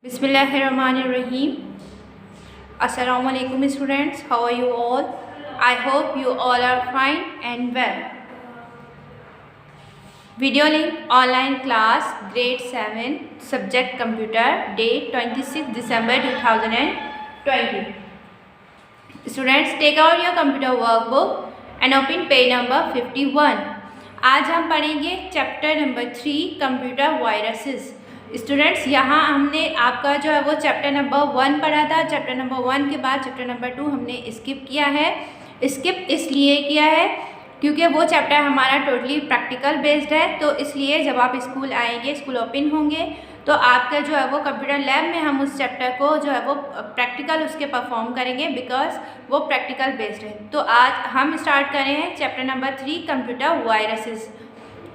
Bismillahirrahmanirrahim. Assalamu alaikum students. How are you all? I hope you all are fine and well. Video link online class grade 7 subject computer date 26 December 2020. Students, take out your computer workbook and open page number 51. आज हम पढ़ेंगे chapter number 3 computer viruses. Students, यहाँ हमने आपका जो है वो chapter number 1 पढ़ा था। चैप्टर नंबर 1 के बाद चैप्टर नंबर 2 हमने स्किप किया है। स्किप इसलिए किया है क्योंकि वो चैप्टर हमारा टोटली प्रैक्टिकल बेस्ड है। तो इसलिए जब आप स्कूल आएंगे, स्कूल ओपन होंगे, तो आपका जो है वो कंप्यूटर लैब में हम उस चैप्टर को जो है वो प्रैक्टिकल उसके परफॉर्म करेंगे, बिकॉज वो प्रैक्टिकल बेस्ड है। तो आज हम स्टार्ट कर रहे हैं चैप्टर नंबर 3 कंप्यूटर वायरसेस।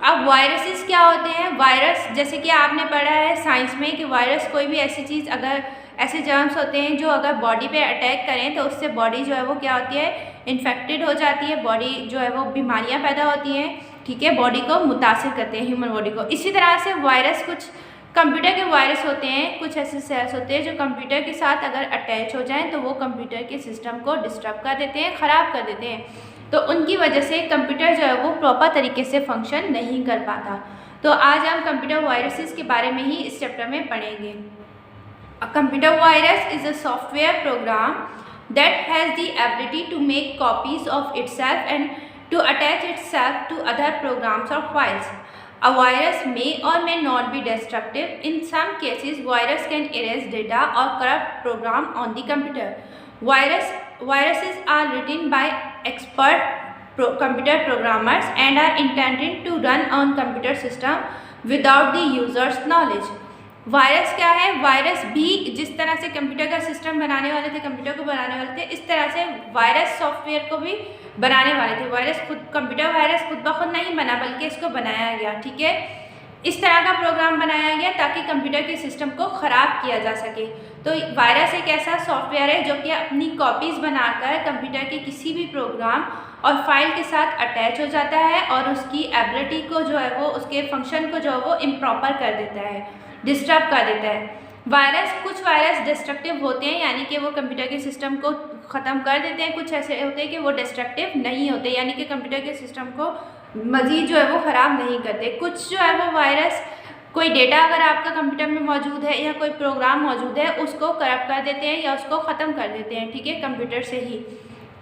अब वायरसेस क्या होते हैं? वायरस जैसे कि आपने पढ़ा है साइंस में कि वायरस कोई भी ऐसी चीज़, अगर ऐसे जर्म्स होते हैं जो अगर बॉडी पे अटैक करें तो उससे बॉडी जो है वो क्या होती है, इन्फेक्टेड हो जाती है। बॉडी जो है वो बीमारियां पैदा होती हैं, ठीक है, बॉडी को मुतासिर करते हैं, ह्यूमन बॉडी को। इसी तरह से वायरस, कुछ कंप्यूटर के वायरस होते हैं, कुछ ऐसे सेल्स होते हैं जो कंप्यूटर के साथ अगर अटैच हो जाएं तो वो कंप्यूटर के सिस्टम को डिस्टर्ब कर देते हैं, ख़राब कर देते हैं। तो उनकी वजह से कंप्यूटर जो है वो प्रॉपर तरीके से फंक्शन नहीं कर पाता। तो आज हम कंप्यूटर वायरसेस के बारे में ही इस चैप्टर में पढ़ेंगे। A computer virus is a software program that has the ability to make copies of itself and to attach itself to other programs और files. A virus may or may not be destructive. In some cases, virus can erase data or corrupt program on the computer. Viruses are written by expert computer programmers and are intended to run on computer system without the user's knowledge. Virus क्या है? Virus भी जिस तरह से computer का system बनाने वाले थे, कंप्यूटर को बनाने वाले थे, इस तरह से वायरस सॉफ्टवेयर को भी बनाने वाले थे। वायरस खुद, कंप्यूटर वायरस खुद ब खुद नहीं बना, बल्कि इसको बनाया गया, ठीक है। इस तरह का प्रोग्राम बनाया गया ताकि कंप्यूटर के सिस्टम को ख़राब किया जा सके। तो वायरस एक ऐसा सॉफ्टवेयर है जो कि अपनी कॉपीज़ बनाकर कंप्यूटर के किसी भी प्रोग्राम और फाइल के साथ अटैच हो जाता है और उसकी एबिलिटी को जो है वो, उसके फंक्शन को जो है वो इम्प्रॉपर कर देता है, डिस्टर्ब कर देता है। कुछ वायरस डिस्ट्रक्टिव होते हैं, यानी कि वो कंप्यूटर के सिस्टम को ख़त्म कर देते हैं। कुछ ऐसे होते हैं कि वो डिस्ट्रक्टिव नहीं होते, यानी कि कंप्यूटर के सिस्टम को मज़ीद जो है वो ख़राब नहीं करते। कुछ जो है वो वायरस, कोई डेटा अगर आपका कंप्यूटर में मौजूद है या कोई प्रोग्राम मौजूद है, उसको करप्ट कर देते हैं या उसको ख़त्म कर देते हैं, ठीक है, कंप्यूटर से ही।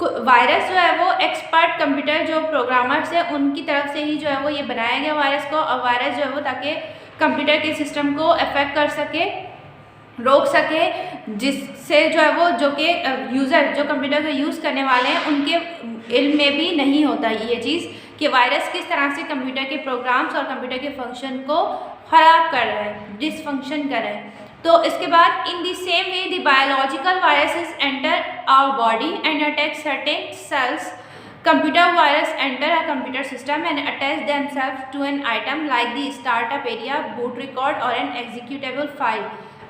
वायरस जो है वो एक्सपर्ट कंप्यूटर जो प्रोग्रामर्स है उनकी तरफ से ही जो है वो ये बनाया गया वायरस को। और वायरस जो है वो ताकि कंप्यूटर के सिस्टम को अफेक्ट कर सके, रोक सके, जिससे जो है वो जो कि यूज़र, जो कंप्यूटर का यूज़ करने वाले हैं, उनके इल्म में भी नहीं होता ये चीज़ कि वायरस किस तरह से कंप्यूटर के प्रोग्राम्स और कंप्यूटर के फंक्शन को ख़राब कर रहा है, डिसफंक्शन कर रहा है। तो इसके बाद in the same way the biological viruses enter our body and attack certain cells. Computer virus enter a computer system and attach themselves to an item like the startup area, boot record or an executable file,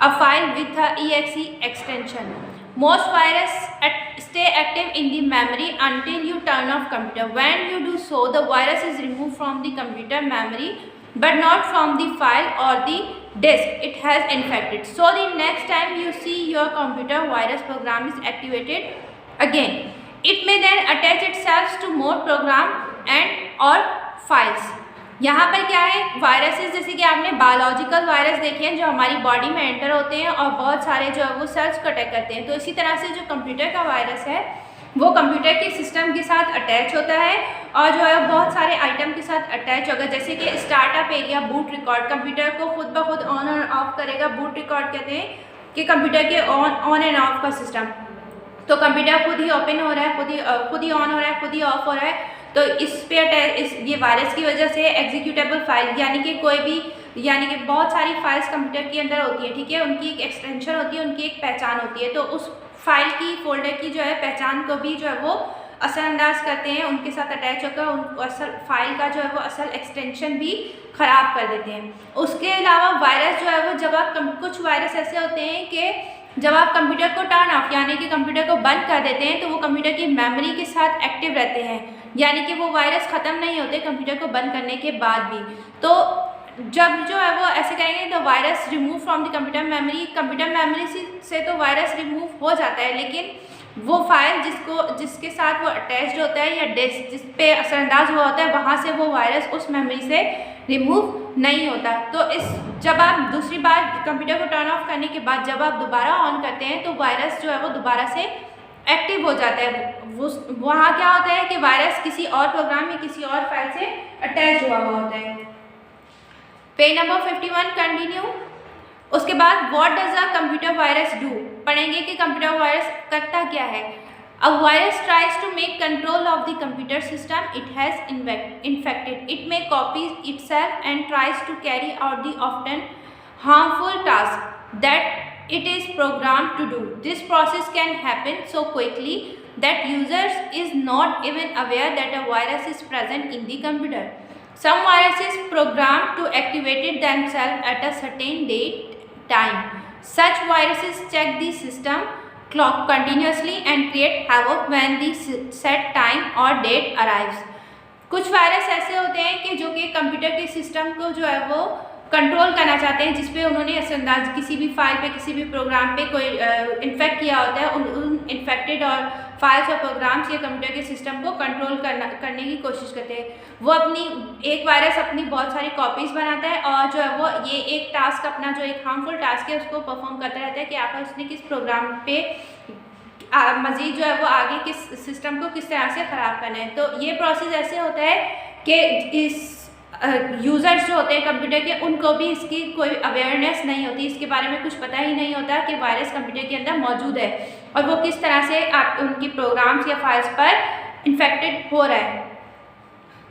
a file with a exe extension. Most viruses stay active in the memory until you turn off computer. When you do so, the virus is removed from the computer memory but not from the file or the disk it has infected. So the next time you see your computer virus program is activated again. It may then attach itself to more program and or files. यहाँ पर क्या है, viruses जैसे कि आपने biological virus देखे हैं जो हमारी बॉडी में एंटर होते हैं और बहुत सारे जो है वो सेल्स को अटैक करते हैं। तो इसी तरह से जो कंप्यूटर का वायरस है वो कंप्यूटर के सिस्टम के साथ अटैच होता है और जो है बहुत सारे आइटम के साथ अटैच होगा, जैसे कि startup area, boot record, computer को खुद ब खुद ऑन और ऑफ करेगा। बूट रिकॉर्ड कहते हैं कि कंप्यूटर के ऑन एंड ऑफ का सिस्टम। तो कंप्यूटर खुद ही ओपन हो रहा है, खुद ही ऑन हो रहा है, खुद ही ऑफ हो रहा है। तो इस पे ये वायरस की वजह से एग्जीक्यूटेबल फाइल, यानी कि कोई भी, यानी कि बहुत सारी फाइल्स कंप्यूटर के अंदर होती है, ठीक है, उनकी एक एक्सटेंशन होती है, उनकी एक पहचान होती है। तो उस फाइल की, फोल्डर की जो है पहचान को भी जो है वो असरअंदाज करते हैं, उनके साथ अटैच होकर उन असल फाइल का जो है वो असल एक्सटेंशन भी ख़राब कर देते हैं। उसके अलावा वायरस जो है वो, जब आप कुछ वायरस ऐसे होते हैं कि जब आप कंप्यूटर को टर्न ऑफ, यानी कि कंप्यूटर को बंद कर देते हैं, तो वो कंप्यूटर की मेमोरी के साथ एक्टिव रहते हैं, यानी कि वो वायरस ख़त्म नहीं होते कंप्यूटर को बंद करने के बाद भी। तो जब जो है वो ऐसे करेंगे the virus remove from the computer memory से तो वायरस रिमूव हो जाता है, लेकिन वो फाइल जिसके साथ वो अटैच्ड होता है या डिस्क जिस पे असरअंदाज हुआ होता है वहाँ से वो वायरस उस मेमोरी से रिमूव नहीं होता। तो जब आप दूसरी बार कंप्यूटर को टर्न ऑफ करने के बाद जब आप दोबारा ऑन करते हैं तो वायरस जो है वो दोबारा से एक्टिव हो जाता है। वहाँ क्या होता है कि वायरस किसी और प्रोग्राम या किसी और फाइल से अटैच हुआ होता है। Page number 51 continue. उसके बाद what does a computer virus do, पढ़ेंगे कि कंप्यूटर वायरस करता क्या है। A virus tries to make control of the computer system it has infected. It may copies itself and tries to carry out the often harmful task that it is programmed to do. This process can happen so quickly that users is not even aware that a virus is present in the computer. Some viruses programmed to activate themselves at a certain time. Such viruses check the system clock continuously and create havoc when the set time or date arrives. कुछ virus ऐसे होते हैं कि जो कि computer के system को जो है वो कंट्रोल करना चाहते हैं, जिसपे उन्होंने असरअंदाज किसी भी फाइल पे किसी भी प्रोग्राम पे कोई इन्फेक्ट किया होता है। उन इन्फेक्टेड और फाइल्स और प्रोग्राम्स या कंप्यूटर के सिस्टम को कंट्रोल करने की कोशिश करते हैं। वो एक वायरस अपनी बहुत सारी कॉपीज़ बनाता है और जो है वो ये एक टास्क अपना जो एक हार्मफुल टास्क है उसको परफॉर्म करता रहता है कि आखिर उसने किस प्रोग्राम पे मज़ीद जो है वो आगे किस सिस्टम को किस तरह से ख़राब करना है। तो ये प्रोसेस ऐसे होता है कि इस यूज़र्स जो होते हैं कंप्यूटर के उनको भी इसकी कोई अवेयरनेस नहीं होती, इसके बारे में कुछ पता ही नहीं होता कि वायरस कंप्यूटर के अंदर मौजूद है और वो किस तरह से आप उनकी प्रोग्राम्स या फाइल्स पर इन्फेक्टेड हो रहा है।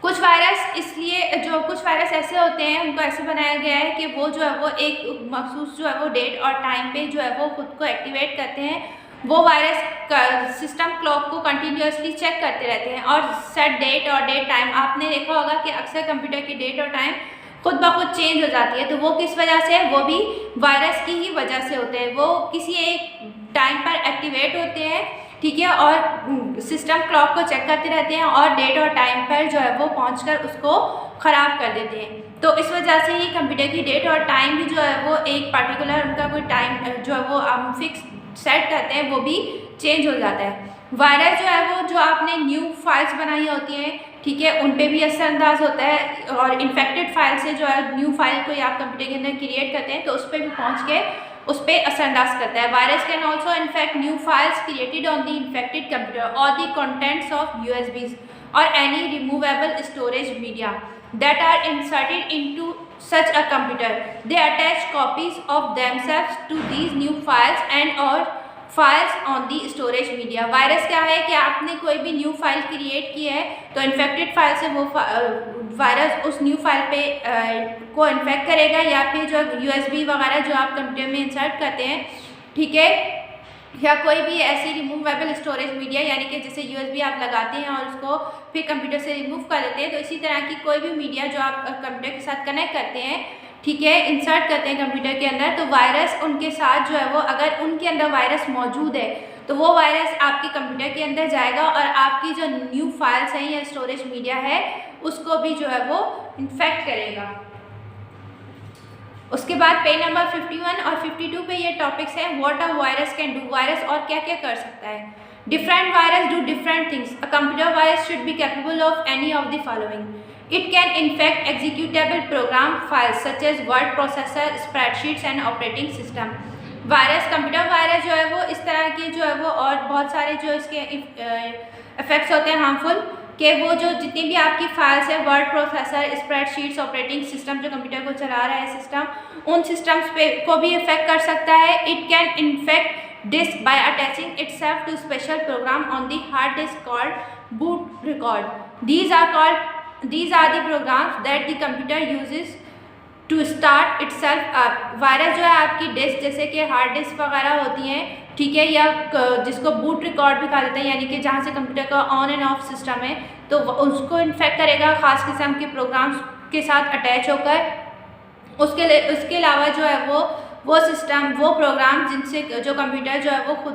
कुछ वायरस ऐसे होते हैं, उनको ऐसे बनाया गया है कि वो जो है वो एक मखसूस जो है वो डेट और टाइम पे जो है वो खुद को एक्टिवेट करते हैं। वो वायरस सिस्टम क्लॉक को कंटिन्यूसली चेक करते रहते हैं और सेट डेट और डेट टाइम। आपने देखा होगा कि अक्सर कंप्यूटर की डेट और टाइम खुद ब खुद चेंज हो जाती है, तो वो किस वजह से है? वो भी वायरस की ही वजह से होते हैं। वो किसी एक टाइम पर एक्टिवेट होते हैं, ठीक है, और सिस्टम क्लॉक को चेक करते रहते हैं और डेट और टाइम पर जो है वो पहुँच उसको ख़राब कर देते हैं। तो इस वजह से ही कंप्यूटर की डेट और टाइम भी जो है वो एक पार्टिकुलर उनका कोई टाइम जो है वो हम फिक्स सेट करते हैं वो भी चेंज हो जाता है। वायरस जो है वो जो आपने न्यू फाइल्स बनाई होती हैं, ठीक है, उन पे भी असरअंदाज होता है और इन्फेक्टेड फाइल से जो है न्यू फाइल कोई आप कंप्यूटर के अंदर क्रिएट करते हैं तो उस पर भी पहुंच के उस पर असरअंदाज करता है। Virus can also infect new files created on the infected computer और द कंटेंट्स ऑफ USBs और any removable storage media that are inserted into such a computer. They attach copies of themselves to these new files and or files on the storage media. Virus क्या है कि आपने कोई भी new file create की है तो infected file से वो वायरस उस न्यू फाइल पे को इन्फेक्ट करेगा या फिर जो USB वगैरह जो आप कंप्यूटर में इंसर्ट करते हैं, ठीक है, या कोई भी ऐसी रिमूवेबल स्टोरेज मीडिया यानी कि जैसे USB आप लगाते हैं और उसको फिर कंप्यूटर से रिमूव कर देते हैं, तो इसी तरह की कोई भी मीडिया जो आप कंप्यूटर के साथ कनेक्ट करते हैं, ठीक है, इंसर्ट करते हैं कंप्यूटर के अंदर, तो वायरस उनके साथ जो है वो अगर उनके अंदर वायरस मौजूद है तो वो वायरस आपके कंप्यूटर के अंदर जाएगा और आपकी जो न्यू फाइल्स हैं या स्टोरेज मीडिया है उसको भी जो है वो इन्फेक्ट करेगा। उसके बाद पेज नंबर 51 और 52 पे ये टॉपिक्स हैं what a virus can do, virus और क्या क्या कर सकता है। Different virus do different things. A computer virus should be capable of any of the following. It can infect executable program files such as word processor, spreadsheets and operating system. Virus computer virus जो है वो इस तरह के जो है वो और बहुत सारे जो इसके इफेक्ट्स होते हैं हार्मफुल कि वो जो जितनी भी आपकी फाइल्स है, word processor, spreadsheets, operating system जो कंप्यूटर को चला रहा है सिस्टम, उन सिस्टम्स पे को भी इफेक्ट कर सकता है। It can infect disk by attaching itself to special program on the hard disk called boot record. These are the programs that the computer uses to start itself up. Virus जो है आपकी disc जैसे कि hard disk वगैरह होती हैं, ठीक है, या जिसको बूट रिकॉर्ड भी कहा जाता है यानी कि जहाँ से कंप्यूटर का ऑन एंड ऑफ सिस्टम है, तो उसको इन्फेक्ट करेगा ख़ास किस्म के प्रोग्राम्स के साथ अटैच होकर। उसके अलावा जो है वो सिस्टम वो प्रोग्राम जिनसे जो कंप्यूटर जो है वो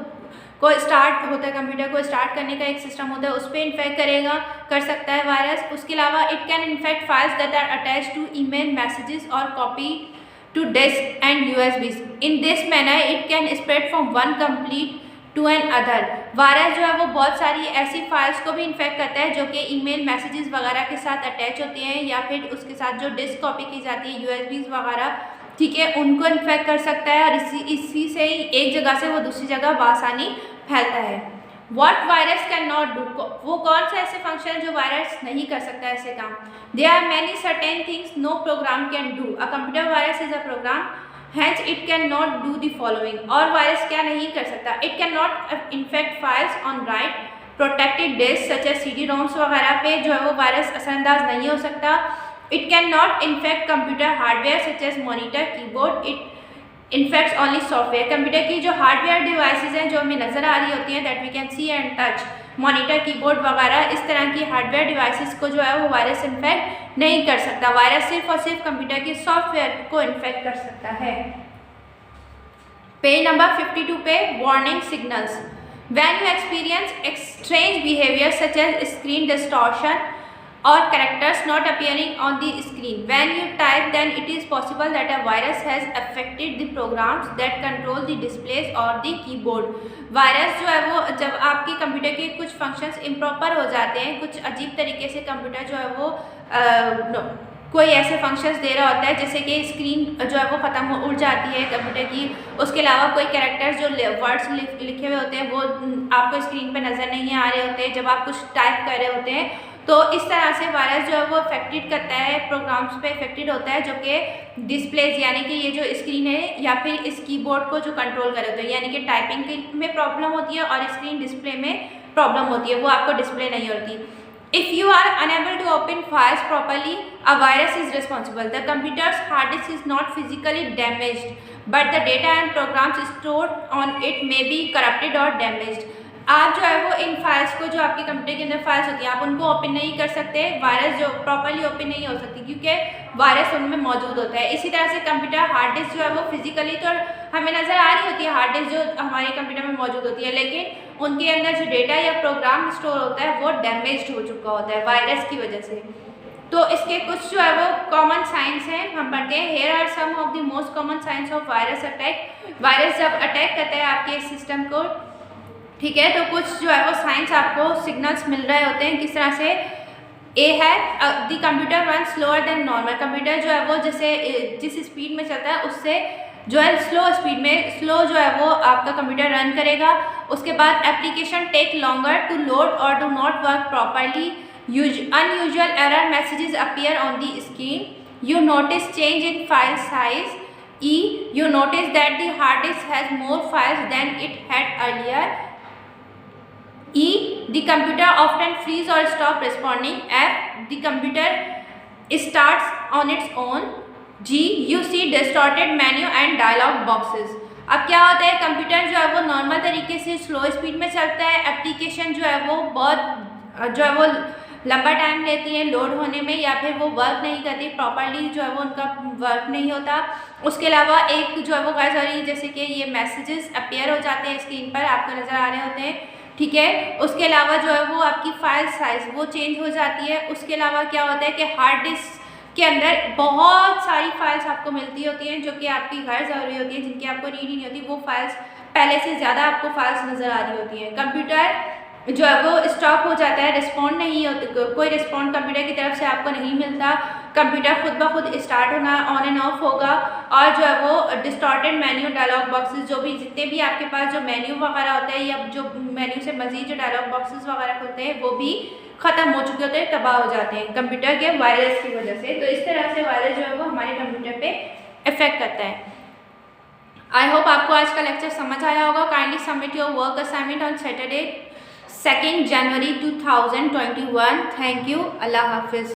को स्टार्ट होता है, कंप्यूटर को स्टार्ट करने का एक सिस्टम होता है, उस पर इन्फेक्ट कर सकता है वायरस। उसके अलावा it can infect files that are attach to email, messages और copy to disk and USBs. In this manner it can spread from one computer to another. Virus जो है वो बहुत सारी ऐसी फाइल्स को भी इन्फेक्ट करता है जो कि ईमेल, मैसेजेस वगैरह के साथ अटैच होती हैं, या फिर उसके साथ जो डिस्क कॉपी की जाती है, यूएसबीज वगैरह, ठीक है, उनको इन्फेक्ट कर सकता है, और इसी से ही एक जगह से वो दूसरी जगह बआसानी फैलता है। What virus can not do, वो कौन सा ऐसे फंक्शन जो वायरस नहीं कर सकता ऐसे काम। There are many certain things no program can do. A computer virus is a program, hence it can not do the following. और वायरस क्या नहीं कर सकता, it can not infect files on write protected disk such as CD ROMs वगैरह पे जो है वो वायरस असरअंदाज नहीं हो सकता। It can not infect computer hardware such as monitor, keyboard, it infects only software. Computer की जो हार्डवेयर डिवाइसेज हैं जो हमें नजर आ रही होती हैं, that we can see and touch, monitor, keyboard वगैरह, इस तरह की हार्डवेयर डिवाइसेस को जो है वो वायरस इन्फेक्ट नहीं कर सकता। वायरस सिर्फ और सिर्फ कंप्यूटर के सॉफ्टवेयर को इन्फेक्ट कर सकता है। पेज नंबर 52 पे warning signals. When you experience strange behaviour such as screen distortion or characters not appearing on the screen when you type, then it is possible that a virus has affected the programs that control the displays or the keyboard। Virus जो है वो जब आपके computer के कुछ functions improper हो जाते हैं, कुछ अजीब तरीके से कंप्यूटर जो है वो कोई ऐसे फंक्शंस दे रहा होता है जैसे कि स्क्रीन जो है वो ख़त्म उड़ जाती है कंप्यूटर की, उसके अलावा कोई कैरेक्टर्स जो वर्ड्स लिखे हुए होते हैं वो आपको स्क्रीन पे नज़र नहीं आ रहे होते जब आप कुछ टाइप कर रहे होते हैं, तो इस तरह से वायरस जो है वो अफेक्टेड करता है, प्रोग्राम्स पे अफेक्टेड होता है जो कि डिस्प्लेज यानी कि ये जो स्क्रीन है या फिर इस कीबोर्ड को जो कंट्रोल कर रहे होते हैं, यानी कि टाइपिंग में प्रॉब्लम होती है और स्क्रीन डिस्प्ले में प्रॉब्लम होती है, वो आपको डिस्प्ले नहीं होती। If you are unable to open files properly, a virus is responsible. The computer's hard disk is not physically damaged, but the data and programs stored on it may be corrupted or damaged. आप जो है वो इन files को, जो आपके computer के अंदर files होती हैं, आप उनको ओपन नहीं कर सकते, वायरस जो प्रॉपर्ली ओपन नहीं हो सकती क्योंकि वायरस उनमें मौजूद होता है। इसी तरह से कंप्यूटर हार्ड डिस्क जो है वो फिजिकली तो हमें नज़र आ रही होती है, हार्ड डिस्क जो हमारे कंप्यूटर में मौजूद होती है, लेकिन उनके अंदर जो डेटा या प्रोग्राम स्टोर होता है वो डैमेज्ड हो चुका होता है वायरस की वजह से। तो इसके कुछ जो है वो कॉमन साइंस हैं, हम पढ़ते हैं। Here are some of the most common signs of virus attack. Virus जब अटैक करता है आपके सिस्टम को, ठीक है, तो कुछ जो है वो साइंस आपको सिग्नल्स मिल रहे होते हैं। किस तरह से? ए है the computer run slower then normal. Computer जो है वो जैसे जिस स्पीड में चलता है उससे जो है स्लो स्पीड में स्लो जो है वो आपका कंप्यूटर रन करेगा। उसके बाद application take longer to load और do not work properly. Unusual error messages appear on the screen. You notice change in file size. E, you notice that the hard disk has more files than it had earlier. E, the computer often freeze or stop responding. F, the computer starts on its own. G, you see distorted menu and dialog boxes. अब क्या होता है, computer जो है वो normal तरीके से slow speed में चलता है, एप्लीकेशन जो है वो बहुत जो है वो लंबा टाइम लेती है लोड होने में, या फिर वो वर्क नहीं करती प्रॉपरली, जो है वो उनका वर्क नहीं होता। उसके अलावा एक जो है वो गैर ज़रूरी, जैसे कि ये मैसेजेस अपीयर हो जाते हैं स्क्रीन पर, आपको नज़र आ रहे होते हैं, ठीक है। उसके अलावा जो है वो आपकी फाइल साइज़ वो चेंज हो जाती है। उसके अलावा क्या होता है कि हार्ड डिस्क के अंदर बहुत सारी फाइल्स आपको मिलती होती हैं जो कि आपकी गैर ज़रूरी होती है, जिनकी आपको नीड ही नहीं होती, वो फाइल्स पहले से ज़्यादा आपको फाइल्स नज़र आ रही होती हैं। कंप्यूटर जो है वो स्टॉप हो जाता है, रिस्पॉन्ड नहीं होती, कोई रिस्पॉन्ड कंप्यूटर की तरफ से आपको नहीं मिलता। कंप्यूटर खुद ब खुद स्टार्ट होना ऑन एंड ऑफ होगा, और जो है वो डिस्टॉर्टेड मेन्यू, डायलॉग बॉक्सेस, जो भी जितने भी आपके पास जो मेन्यू वगैरह होते हैं या जो मेन्यू से मजीद जो डायलॉग बॉक्सेस वगैरह खुलते हैं वो भी ख़त्म हो चुके होते हैं, तबाह हो जाते हैं कंप्यूटर के वायरस की वजह से। तो इस तरह से वायरस जो है वो हमारे कंप्यूटर पे इफेक्ट करता है। आई होप आपको आज का लेक्चर समझ आया होगा। Kindly submit your work assignment on Saturday 2 January 2021। Thank you. अल्लाह हाफिज़।